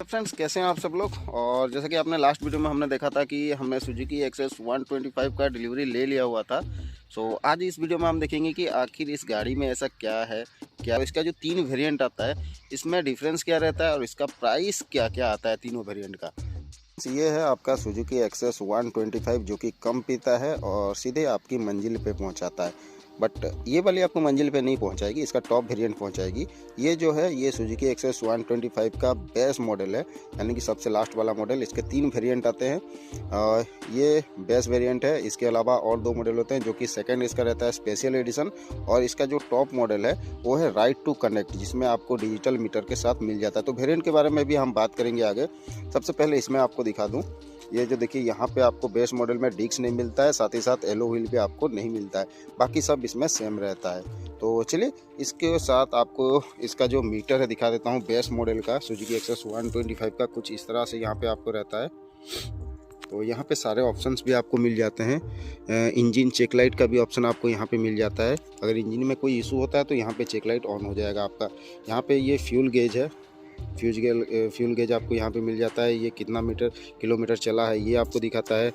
Friends, कैसे हैं आप सब लोग। और जैसा कि आपने लास्ट वीडियो में हमने देखा था कि हमने सुजुकी एक्सेस 125 का डिलीवरी ले लिया हुआ था। आज इस वीडियो में हम देखेंगे कि आखिर इस गाड़ी में ऐसा क्या है, क्या इसका जो 3 वेरिएंट आता है इसमें डिफरेंस क्या रहता है और इसका प्राइस क्या क्या आता है तीनों वेरिएंट का। ये है आपका सुजुकी एक्सेस 125 जो कि कम पीता है और सीधे आपकी मंजिल पे पहुंचाता है। बट ये वाली आपको मंजिल पे नहीं पहुंचाएगी, इसका टॉप वेरिएंट पहुंचाएगी। ये जो है ये सुजुकी एक्सेस 125 का बेस मॉडल है, यानी कि सबसे लास्ट वाला मॉडल। इसके 3 वेरिएंट आते हैं। ये बेस वेरिएंट है। इसके अलावा और 2 मॉडल होते हैं जो कि सेकंड इसका रहता है स्पेशल एडिशन। और इसका जो टॉप मॉडल है वो है राइट टू कनेक्ट, जिसमें आपको डिजिटल मीटर के साथ मिल जाता है। तो वेरिएंट के बारे में भी हम बात करेंगे आगे। सबसे पहले इसमें आपको दिखा दूँ, ये जो देखिए यहाँ पे आपको बेस मॉडल में डिस्क नहीं मिलता है, साथ ही साथ एलो व्हील भी आपको नहीं मिलता है। बाकी सब इसमें सेम रहता है। तो चलिए इसके साथ आपको इसका जो मीटर है दिखा देता हूँ बेस मॉडल का। सुजुकी एक्सेस 125 का कुछ इस तरह से यहाँ पे आपको रहता है। तो यहाँ पे सारे ऑप्शंस भी आपको मिल जाते हैं। इंजन चेक लाइट का भी ऑप्शन आपको यहाँ पे मिल जाता है। अगर इंजन में कोई इशू होता है तो यहाँ पे चेक लाइट ऑन हो जाएगा आपका। यहाँ पे ये फ्यूल गेज है, फ्यूल गेज आपको यहाँ पे मिल जाता है। ये कितना किलोमीटर चला है ये आपको दिखाता है।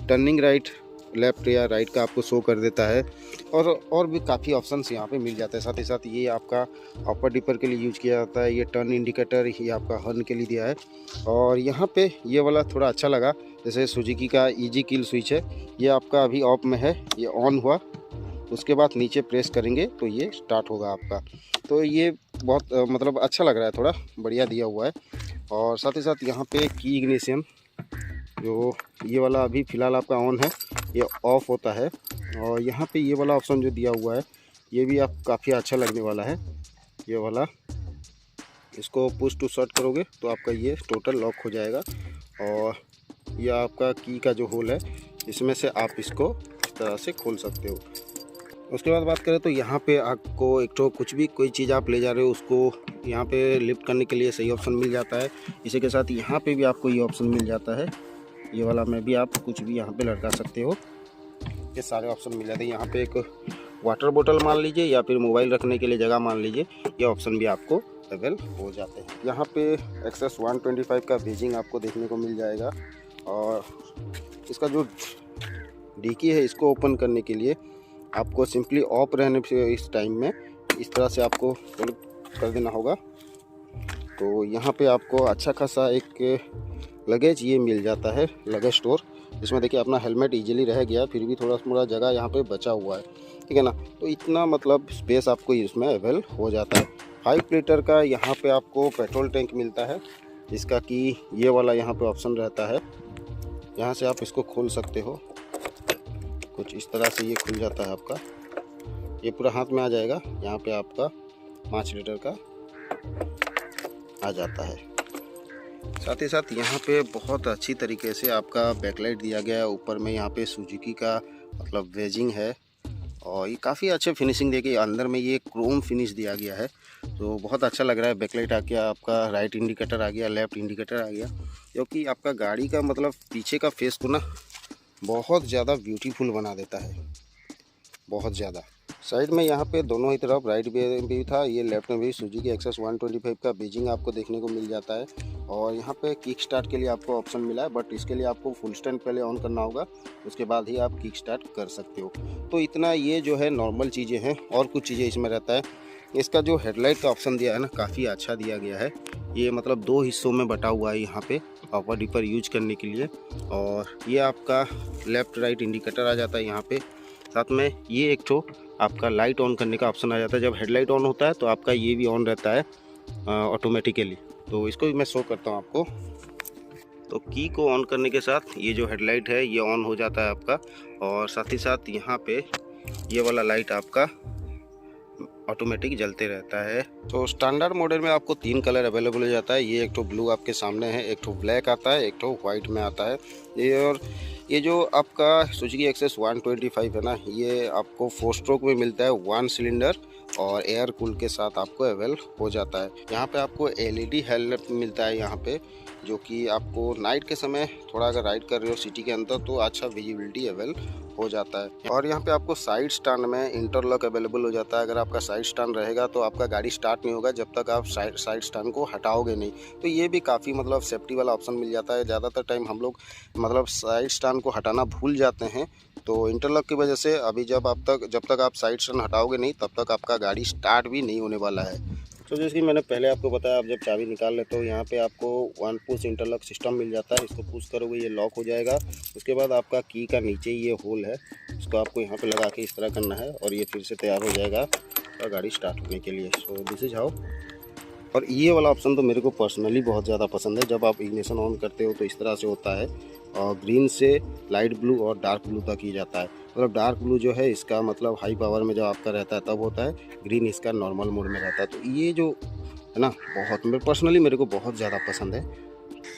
टर्निंग राइट, लेफ्ट या राइट का आपको शो कर देता है। और भी काफ़ी ऑप्शंस यहाँ पे मिल जाता है। साथ ही साथ ये आपका अपर डिपर के लिए यूज किया जाता है। ये टर्न इंडिकेटर ये आपका हॉर्न के लिए दिया है। और यहाँ पे ये वाला थोड़ा अच्छा लगा, जैसे सुजुकी का इजी किल स्विच है, ये आपका अभी ऑफ में है। ये ऑन हुआ, उसके बाद नीचे प्रेस करेंगे तो ये स्टार्ट होगा आपका। तो ये बहुत मतलब अच्छा लग रहा है, थोड़ा बढ़िया दिया हुआ है। और साथ ही साथ यहाँ पे की इग्निशन, जो ये वाला अभी फ़िलहाल आपका ऑन है, ये ऑफ़ होता है। और यहाँ पे ये वाला ऑप्शन जो दिया हुआ है ये भी आप काफ़ी अच्छा लगने वाला है। ये वाला, इसको पुश टू शट करोगे तो आपका ये टोटल लॉक हो जाएगा। और ये आपका की का जो होल है इसमें से आप इसको इस तरह से खोल सकते हो। उसके बाद बात करें तो यहाँ पे आपको एक तो कुछ भी कोई चीज़ आप ले जा रहे हो उसको यहाँ पे लिफ्ट करने के लिए सही ऑप्शन मिल जाता है। इसी के साथ यहाँ पे भी आपको ये ऑप्शन मिल जाता है। ये वाला में भी आप कुछ भी यहाँ पे लटका सकते हो। ये सारे ऑप्शन मिल जाते हैं। यहाँ पे एक वाटर बोतल मान लीजिए या फिर मोबाइल रखने के लिए जगह मान लीजिए, ये ऑप्शन भी आपको अवेल हो जाते हैं। यहाँ पे एक्सेस 125 का बेजिंग आपको देखने को मिल जाएगा। और इसका जो डिक्की है इसको ओपन करने के लिए आपको सिंपली ऑफ रहने से इस टाइम में इस तरह से आपको कर देना होगा। तो यहाँ पे आपको अच्छा खासा एक लगेज ये मिल जाता है, लगेज स्टोर। इसमें देखिए अपना हेलमेट इजीली रह गया, फिर भी थोड़ा थोड़ा जगह यहाँ पे बचा हुआ है, ठीक है ना। तो इतना मतलब स्पेस आपको इसमें अवेल हो जाता है। 5 लीटर का यहाँ पे आपको पेट्रोल टैंक मिलता है, जिसका कि ये वाला यहाँ पे ऑप्शन रहता है। यहाँ से आप इसको खोल सकते हो, कुछ इस तरह से ये खुल जाता है आपका। ये पूरा हाथ में आ जाएगा। यहाँ पे आपका 5 लीटर का आ जाता है। साथ ही साथ यहाँ पे बहुत अच्छी तरीके से आपका बैकलाइट दिया गया है। ऊपर में यहाँ पे सुजुकी का मतलब वेजिंग है और ये काफ़ी अच्छे फिनिशिंग देखिए। अंदर में ये क्रोम फिनिश दिया गया है, तो बहुत अच्छा लग रहा है। बैकलाइट आ गया, आपका राइट इंडिकेटर आ गया, लेफ्ट इंडिकेटर आ गया, क्योंकि आपका गाड़ी का मतलब पीछे का फेस को ना बहुत ज़्यादा ब्यूटीफुल बना देता है, बहुत ज़्यादा। साइड में यहाँ पे दोनों ही तरफ राइट भी था, ये लेफ्ट में भी सुजुकी एक्सेस 125 का बेजिंग आपको देखने को मिल जाता है। और यहाँ पे किक स्टार्ट के लिए आपको ऑप्शन मिला है, बट इसके लिए आपको फुल स्टैंड पहले ऑन करना होगा, उसके बाद ही आप किक स्टार्ट कर सकते हो। तो इतना ये जो है नॉर्मल चीज़ें हैं। और कुछ चीज़ें इसमें रहता है। इसका जो हेडलाइट का ऑप्शन दिया है ना, काफ़ी अच्छा दिया गया है। ये मतलब 2 हिस्सों में बटा हुआ है यहाँ पे अपर डिपर यूज करने के लिए। और ये आपका लेफ़्ट राइट इंडिकेटर आ जाता है यहाँ पे। साथ में ये एक तो आपका लाइट ऑन करने का ऑप्शन आ जाता है। जब हेडलाइट ऑन होता है तो आपका ये भी ऑन रहता है ऑटोमेटिकली। तो इसको भी मैं शो करता हूँ आपको। तो की को ऑन करने के साथ ये जो हेडलाइट है ये ऑन हो जाता है आपका। और साथ ही साथ यहाँ पे ये वाला लाइट आपका ऑटोमेटिक जलते रहता है। तो स्टैंडर्ड मॉडल में आपको 3 कलर अवेलेबल हो जाता है। ये एक तो ब्लू आपके सामने है, एक तो ब्लैक आता है, एक तो वाइट में आता है। और ये जो आपका सुजुकी एक्सेस 125 है ना, ये आपको 4 स्ट्रोक में मिलता है, 1 सिलेंडर और एयर कूल के साथ आपको अवेल हो जाता है। यहाँ पे आपको LED हेडलाइट मिलता है यहाँ पे, जो कि आपको नाइट के समय थोड़ा अगर राइड कर रहे हो सिटी के अंदर तो अच्छा विजिबिलिटी अवेल हो जाता है। और यहाँ पे आपको साइड स्टैंड में इंटरलॉक अवेलेबल हो जाता है। अगर आपका साइड स्टैंड रहेगा तो आपका गाड़ी स्टार्ट नहीं होगा जब तक आप साइड स्टैंड को हटाओगे नहीं। तो ये भी काफ़ी मतलब सेफ्टी वाला ऑप्शन मिल जाता है। ज़्यादातर टाइम हम लोग मतलब साइड स्टैंड को हटाना भूल जाते हैं, तो इंटरलॉक की वजह से अभी जब तक आप साइड स्टैंड हटाओगे नहीं तब तक आपका गाड़ी स्टार्ट भी नहीं होने वाला है। तो जैसे कि मैंने पहले आपको बताया, आप जब चाबी निकाल लेते हो यहाँ पे आपको 1 पुश इंटरलॉक सिस्टम मिल जाता है। इसको पुश करोगे ये लॉक हो जाएगा। उसके बाद आपका की का नीचे ये होल है, उसको आपको यहाँ पे लगा के इस तरह करना है और ये फिर से तैयार हो जाएगा और गाड़ी स्टार्ट होने के लिए। So this is how. और ये वाला ऑप्शन तो मेरे को पर्सनली बहुत ज़्यादा पसंद है। जब आप इग्निशन ऑन करते हो तो इस तरह से होता है, और ग्रीन से लाइट ब्लू और डार्क ब्लू तक ही जाता है। मतलब डार्क ब्लू जो है इसका मतलब हाई पावर में जब आपका रहता है तब होता है, ग्रीन इसका नॉर्मल मोड में रहता है। तो ये जो है ना बहुत मेरे को बहुत ज़्यादा पसंद है।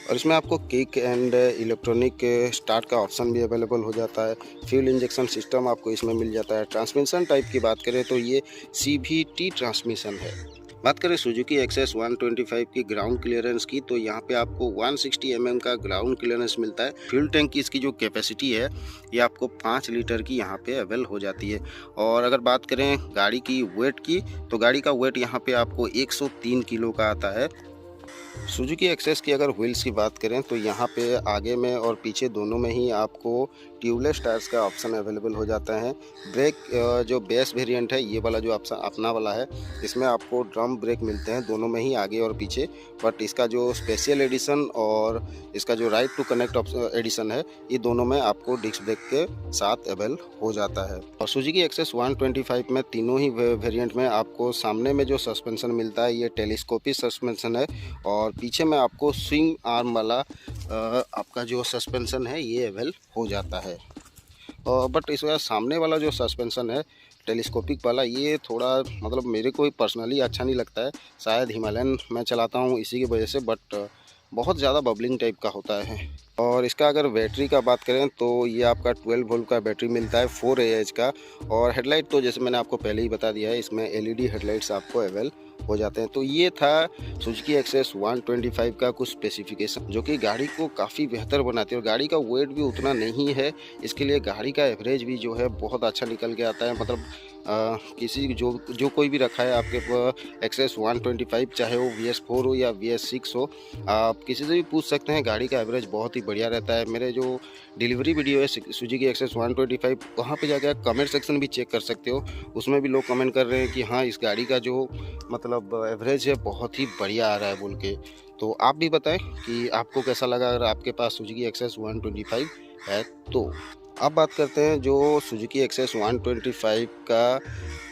और इसमें आपको किक एंड इलेक्ट्रॉनिक स्टार्ट का ऑप्शन भी अवेलेबल हो जाता है। फ्यूल इंजेक्शन सिस्टम आपको इसमें मिल जाता है। ट्रांसमिशन टाइप की बात करें तो ये CVT ट्रांसमिशन है। बात करें सुजुकी एक्सेस 125 की ग्राउंड क्लियरेंस की, तो यहाँ पे आपको 160 mm का ग्राउंड क्लियरेंस मिलता है। फ्यूल टैंक की इसकी जो कैपेसिटी है ये आपको 5 लीटर की यहाँ पे अवेल हो जाती है। और अगर बात करें गाड़ी की वेट की, तो गाड़ी का वेट यहाँ पे आपको 103 किलो का आता है। सुजुकी एक्सेस की अगर व्हील्स की बात करें तो यहाँ पे आगे में और पीछे दोनों में ही आपको ट्यूबलेस टायर्स का ऑप्शन अवेलेबल हो जाता है। ब्रेक जो बेस वेरिएंट है ये वाला जो ऑप्शन अपना वाला है, इसमें आपको ड्रम ब्रेक मिलते हैं दोनों में ही, आगे और पीछे। बट इसका जो स्पेशल एडिशन और इसका जो राइट टू कनेक्ट एडिशन है, ये दोनों में आपको डिस्क ब्रेक के साथ अवेल हो जाता है। और सुजुकी एक्सेस 125 में तीनों ही वेरिएंट में आपको सामने में जो सस्पेंशन मिलता है ये टेलीस्कोपिक सस्पेंशन है, और पीछे में आपको स्विंग आर्म वाला आपका जो सस्पेंशन है ये अवेल हो जाता है। बट इसका सामने वाला जो सस्पेंशन है टेलीस्कोपिक वाला, ये थोड़ा मतलब मेरे को पर्सनली अच्छा नहीं लगता है। शायद हिमालयन मैं चलाता हूँ इसी की वजह से, बट बहुत ज़्यादा बबलिंग टाइप का होता है। और इसका अगर बैटरी का बात करें तो ये आपका 12 वोल्ट का बैटरी मिलता है 4 AH का। और हेडलाइट तो जैसे मैंने आपको पहले ही बता दिया है, इसमें LED हेडलाइट्स आपको अवेल हो जाते हैं। तो ये था सुजुकी एक्सेस 125 का कुछ स्पेसिफिकेशन जो कि गाड़ी को काफ़ी बेहतर बनाती है। और गाड़ी का वेट भी उतना नहीं है, इसके लिए गाड़ी का एवरेज भी जो है बहुत अच्छा निकल के आता है। मतलब किसी जो कोई भी रखा है आपके एक्सेस 125, चाहे वो VS4 हो या VS6 हो, आप किसी से भी पूछ सकते हैं, गाड़ी का एवरेज बहुत ही बढ़िया रहता है। मेरे जो डिलीवरी वीडियो है सुजुकी एक्सेस 125, वहाँ पे जाकर आप कमेंट सेक्शन भी चेक कर सकते हो। उसमें भी लोग कमेंट कर रहे हैं कि हाँ इस गाड़ी का जो मतलब एवरेज है बहुत ही बढ़िया आ रहा है बोल के। तो आप भी बताएं कि आपको कैसा लगा अगर आपके पास सुजुकी एक्सेस 125 है। तो अब बात करते हैं जो सुजुकी एक्सेस 125 का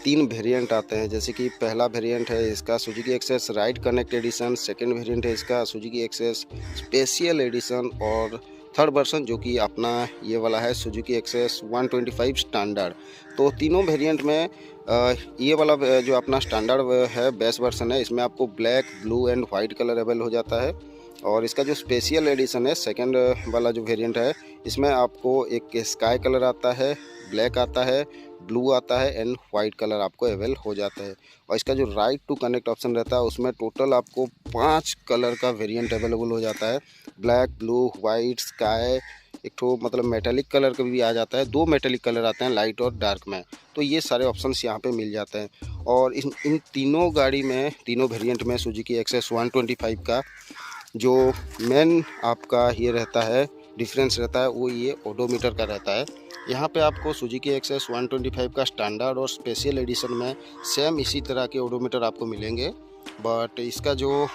3 वेरिएंट आते हैं। जैसे कि पहला वेरिएंट है इसका Suzuki Access ride connect edition, second variant है इसका सुजुकी एक्सेस स्पेशल एडिशन, और थर्ड वर्जन जो कि अपना ये वाला है सुजुकी एक्सेस 125 स्टैंडर्ड। तो तीनों वेरिएंट में ये वाला जो अपना स्टैंडर्ड है बेस वर्जन है, इसमें आपको black, blue and white colour avail हो जाता है। और इसका जो स्पेशल एडिशन है सेकंड वाला जो वेरिएंट है, इसमें आपको एक स्काई कलर आता है, ब्लैक आता है, ब्लू आता है एंड वाइट कलर आपको अवेल हो जाता है। और इसका जो राइट टू कनेक्ट ऑप्शन रहता है उसमें टोटल आपको 5 कलर का वेरिएंट अवेलेबल हो जाता है। ब्लैक, ब्लू, वाइट, स्काई, एक तो मतलब मेटेलिक कलर का भी आ जाता है। 2 मेटेलिक कलर आते हैं लाइट और डार्क में। तो ये सारे ऑप्शंस यहाँ पे मिल जाते हैं। और इन तीनों गाड़ी में, तीनों वेरिएंट में सुजुकी एक्सेस 125 का जो मेन आपका ये रहता है डिफरेंस रहता है वो ये ओडोमीटर का रहता है। यहाँ पे आपको सुजुकी एक्सेस 125 का स्टैंडर्ड और स्पेशल एडिशन में सेम इसी तरह के ओडोमीटर आपको मिलेंगे, बट इसका जो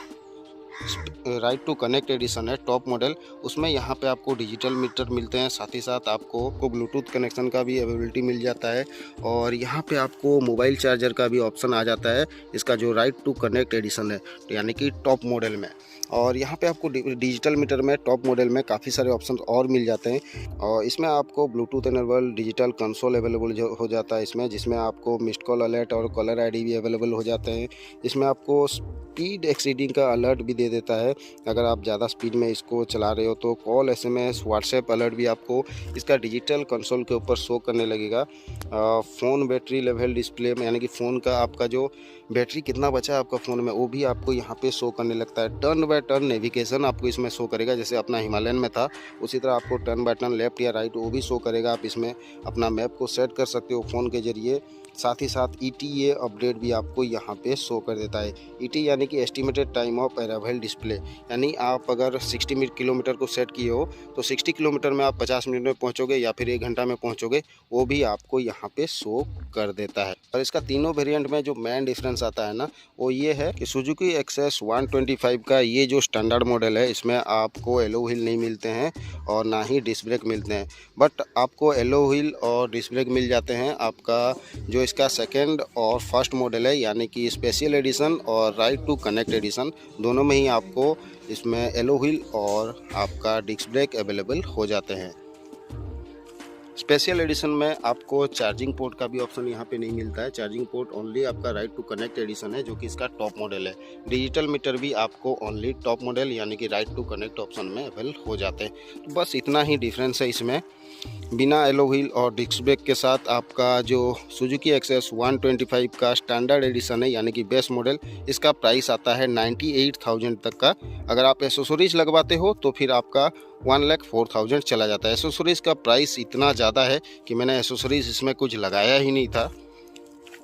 राइट टू कनेक्ट एडिशन है टॉप मॉडल, उसमें यहाँ पे आपको डिजिटल मीटर मिलते हैं, साथ ही साथ आपको ब्लूटूथ कनेक्शन का भी अवेलेबिलिटी मिल जाता है। और यहाँ पे आपको मोबाइल चार्जर का भी ऑप्शन आ जाता है इसका जो राइट टू कनेक्ट एडिशन है, यानी कि टॉप मॉडल में। और यहाँ पे आपको डिजिटल मीटर में टॉप मॉडल में काफ़ी सारे ऑप्शन और मिल जाते हैं। और इसमें आपको Bluetooth enable digital console available हो जाता है इसमें, जिसमें आपको मिस्ड कॉल अलर्ट और कॉलर ID भी अवेलेबल हो जाते हैं। इसमें आपको स्पीड एक्सीडिंग का अलर्ट भी दे देता है, अगर आप ज़्यादा स्पीड में इसको चला रहे हो तो कॉल, SMS, व्हाट्सएप अलर्ट भी आपको इसका डिजिटल कंसोल के ऊपर शो करने लगेगा। फ़ोन बैटरी लेवल डिस्प्ले में, यानी कि फ़ोन का आपका जो बैटरी कितना बचा है आपका फ़ोन में, वो भी आपको यहाँ पे शो करने लगता है। Turn by by turn navigation आपको इसमें शो करेगा, जैसे अपना हिमालयन में था उसी तरह आपको टर्न बाय टर्न लेफ्ट या राइट वो भी शो करेगा। आप इसमें अपना मैप को सेट कर सकते हो फ़ोन के ज़रिए। साथ ही साथ ETA अपडेट भी आपको यहाँ पे शो कर देता है। ETA यानी कि estimated time of arrival display, यानी आप अगर 60 किलोमीटर को सेट किए हो तो 60 किलोमीटर में आप 50 मिनट में पहुँचोगे या फिर 1 घंटा में पहुँचोगे, वो भी आपको यहाँ पे शो कर देता है। और इसका तीनों वेरिएंट में जो मेन डिफरेंस आता है ना, वो ये है कि सुजुकी एक्सेस 125 का ये जो स्टैंडर्ड मॉडल है इसमें आपको एलो व्हील नहीं मिलते हैं और ना ही डिस्क ब्रेक मिलते हैं, बट आपको एलो व्हील और डिस्क ब्रेक मिल जाते हैं आपका जो इसका सेकंड और फर्स्ट मॉडल है, यानी कि स्पेशल एडिशन और राइट टू कनेक्ट एडिशन, दोनों में ही आपको इसमें एलो व्हील और आपका डिस्क ब्रेक अवेलेबल हो जाते हैं। स्पेशल एडिशन में आपको चार्जिंग पोर्ट का भी ऑप्शन यहाँ पे नहीं मिलता है। चार्जिंग पोर्ट ओनली आपका राइट टू कनेक्ट एडिशन है, जो कि इसका टॉप मॉडल है। डिजिटल मीटर भी आपको ओनली टॉप मॉडल यानी कि राइट टू कनेक्ट ऑप्शन में अवेलेबल हो जाते हैं। तो बस इतना ही डिफरेंस है इसमें। बिना एलो व्हील और डिस्क ब्रेक के साथ आपका जो सुजुकी एक्सेस 125 का स्टैंडर्ड एडिशन है यानी कि बेस मॉडल, इसका प्राइस आता है 98,000 तक का। अगर आप एसेसरीज लगवाते हो तो फिर आपका 1,04,000 चला जाता है। एसेसरीज़ का प्राइस इतना ज़्यादा है कि मैंने एसेसरीज़ इसमें कुछ लगाया ही नहीं था।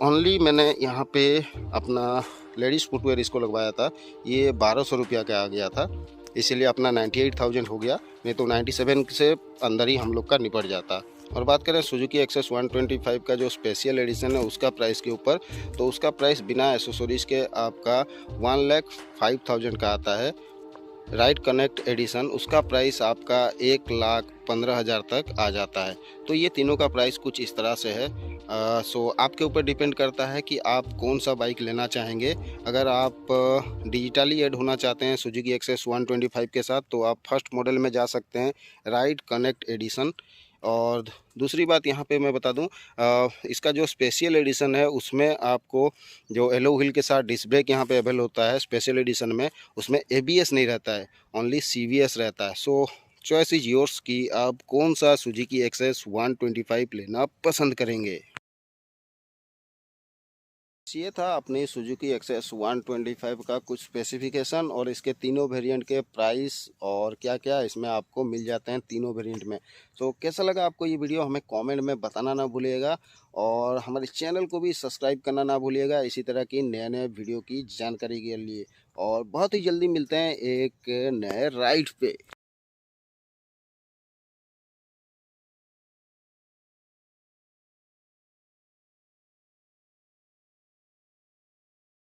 ओनली मैंने यहाँ पे अपना लेडीज़ फुटवेयर इसको लगवाया था, ये 1200 रुपया का आ गया था, इसीलिए अपना 98,000 हो गया, नहीं तो 97 से अंदर ही हम लोग का निपट जाता। और बात करें सुजुकी एक्सेस 125 का जो स्पेशल एडिशन है उसका प्राइस के ऊपर, तो उसका प्राइस बिना एसेसरीज़ के आपका 1,05,000 का आता है। राइट कनेक्ट एडिशन उसका प्राइस आपका 1,15,000 तक आ जाता है। तो ये तीनों का प्राइस कुछ इस तरह से है। सो आपके ऊपर डिपेंड करता है कि आप कौन सा बाइक लेना चाहेंगे। अगर आप डिजिटली ऐड होना चाहते हैं सुजुकी एक्सेस 125 के साथ तो आप फर्स्ट मॉडल में जा सकते हैं, राइट कनेक्ट एडिशन। और दूसरी बात यहाँ पे मैं बता दूँ, इसका जो स्पेशल एडिशन है उसमें आपको जो एलो व्हील के साथ डिस्क ब्रेक यहाँ पे अवेलेबल होता है स्पेशल एडिशन में, उसमें ABS नहीं रहता है, ओनली CVS रहता है। सो चॉइस इज़ योर्स कि आप कौन सा सुजुकी एक्सेस 125 लेना पसंद करेंगे। ये था अपनी सुजुकी एक्सेस 125 का कुछ स्पेसिफिकेशन और इसके तीनों वेरिएंट के प्राइस और क्या क्या इसमें आपको मिल जाते हैं तीनों वेरिएंट में। तो कैसा लगा आपको ये वीडियो हमें कमेंट में बताना ना भूलिएगा और हमारे चैनल को भी सब्सक्राइब करना ना भूलिएगा इसी तरह की नए नए वीडियो की जानकारी के लिए। और बहुत ही जल्दी मिलते हैं एक नए राइड पे।